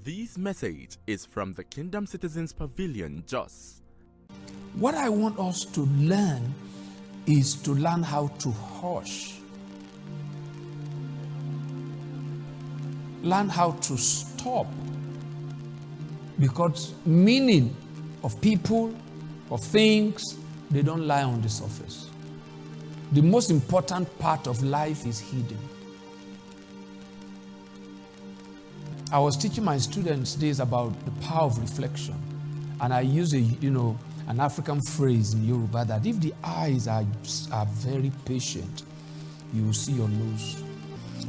This message is from the Kingdom Citizens Pavilion, Jos. What I want us to learn is to learn how to hush. Learn how to stop. Because meaning of people, of things, they don't lie on the surface. The most important part of life is hidden. I was teaching my students days about the power of reflection, and I use an African phrase in Yoruba that if the eyes are very patient, you will see your nose.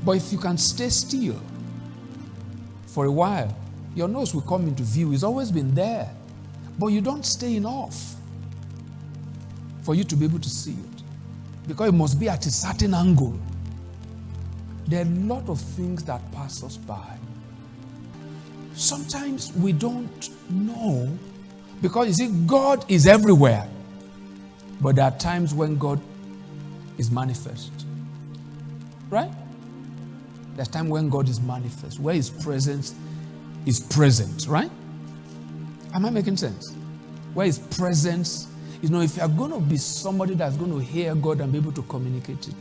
But if you can stay still for a while, your nose will come into view. It's always been there, but you don't stay enough for you to be able to see it, because it must be at a certain angle. There are a lot of things that pass us by. Sometimes we don't know, because you see, God is everywhere. But there are times when God is manifest. Right? There's time when God is manifest, where His presence is present, right? Am I making sense? Where His presence, if you are going to be somebody that's going to hear God and be able to communicate it,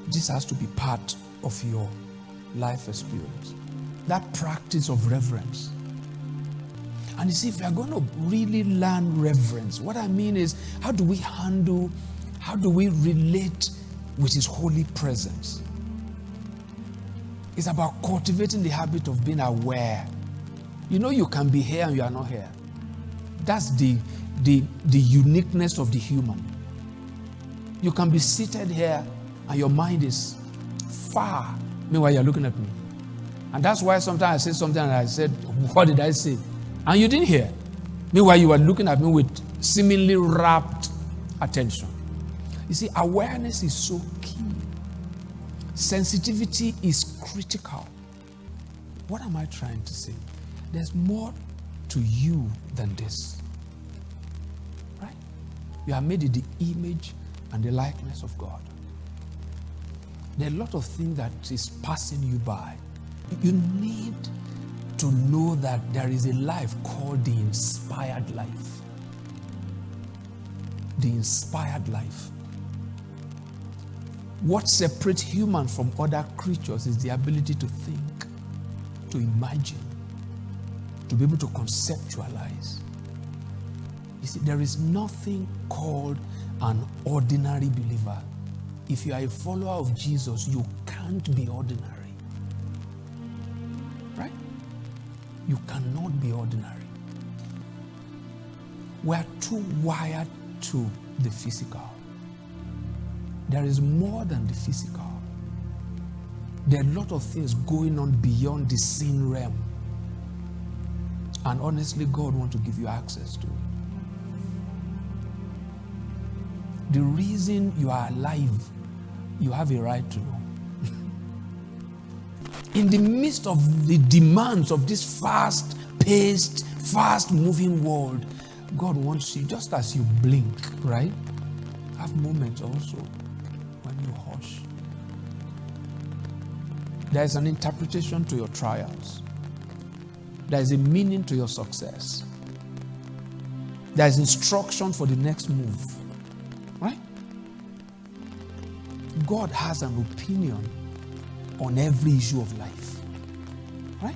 this has to be part of your life experience. That practice of reverence. And you see, if you are going to really learn reverence, what I mean is, how do we relate with His holy presence? It's about cultivating the habit of being aware. You can be here and you are not here. That's the uniqueness of the human. You can be seated here and your mind is far. Meanwhile, you're looking at me. And that's why sometimes I say something and I said, what did I say? And you didn't hear. Meanwhile, you were looking at me with seemingly rapt attention. You see, awareness is so key. Sensitivity is critical. What am I trying to say? There's more to you than this. Right? You are made in the image and the likeness of God. There are a lot of things that is passing you by. You need to know that there is a life called the inspired life. The inspired life. What separates humans from other creatures is the ability to think, to imagine, to be able to conceptualize. You see, there is nothing called an ordinary believer. If you are a follower of Jesus, you can't be ordinary. Right? You cannot be ordinary. We are too wired to the physical. There is more than the physical. There are a lot of things going on beyond the seen realm. And honestly, God wants to give you access to it. The reason you are alive, you have a right to know. In the midst of the demands of this fast-paced, fast-moving world, God wants you, just as you blink, right? Have moments also when you hush. There is an interpretation to your trials. There is a meaning to your success. There is instruction for the next move. Right? God has an opinion on every issue of life. Right?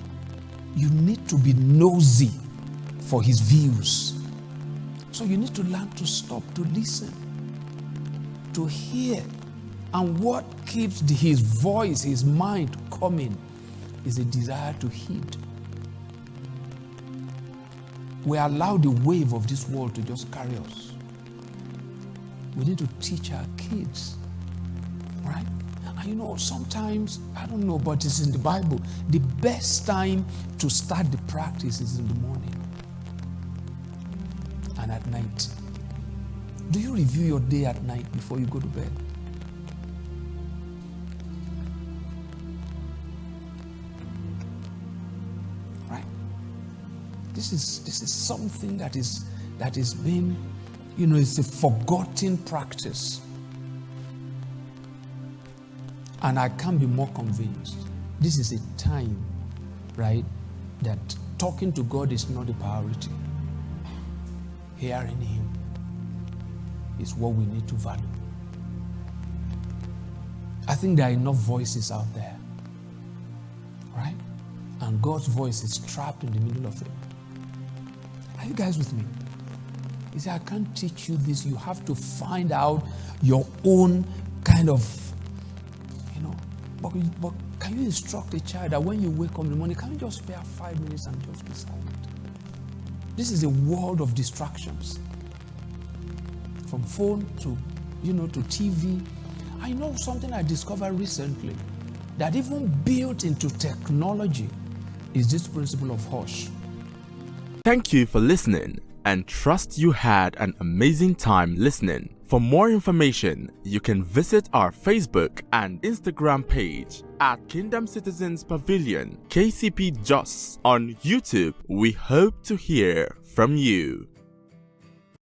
You need to be nosy for His views. So you need to learn to stop, to listen, to hear. And what keeps His voice, His mind coming is a desire to heed. We allow the wave of this world to just carry us. We need to teach our kids, right? And sometimes, I don't know, but it's in the Bible. The best time to start the practice is in the morning and at night. Do you review your day at night before you go to bed? Right? This is something that is being, it's a forgotten practice. And I can't be more convinced. This is a time, right, that talking to God is not a priority. Hearing Him is what we need to value. I think there are enough voices out there, right? And God's voice is trapped in the middle of it. Are you guys with me? He said, I can't teach you this. You have to find out your own kind of, but can you instruct a child that when you wake up in the morning, can you just spare 5 minutes and just be silent? This is a world of distractions. From phone to, to TV. I know something I discovered recently that even built into technology is this principle of hush. Thank you for listening and trust you had an amazing time listening. For more information, you can visit our Facebook and Instagram page at Kingdom Citizens Pavilion KCP Jos. On YouTube, we hope to hear from you.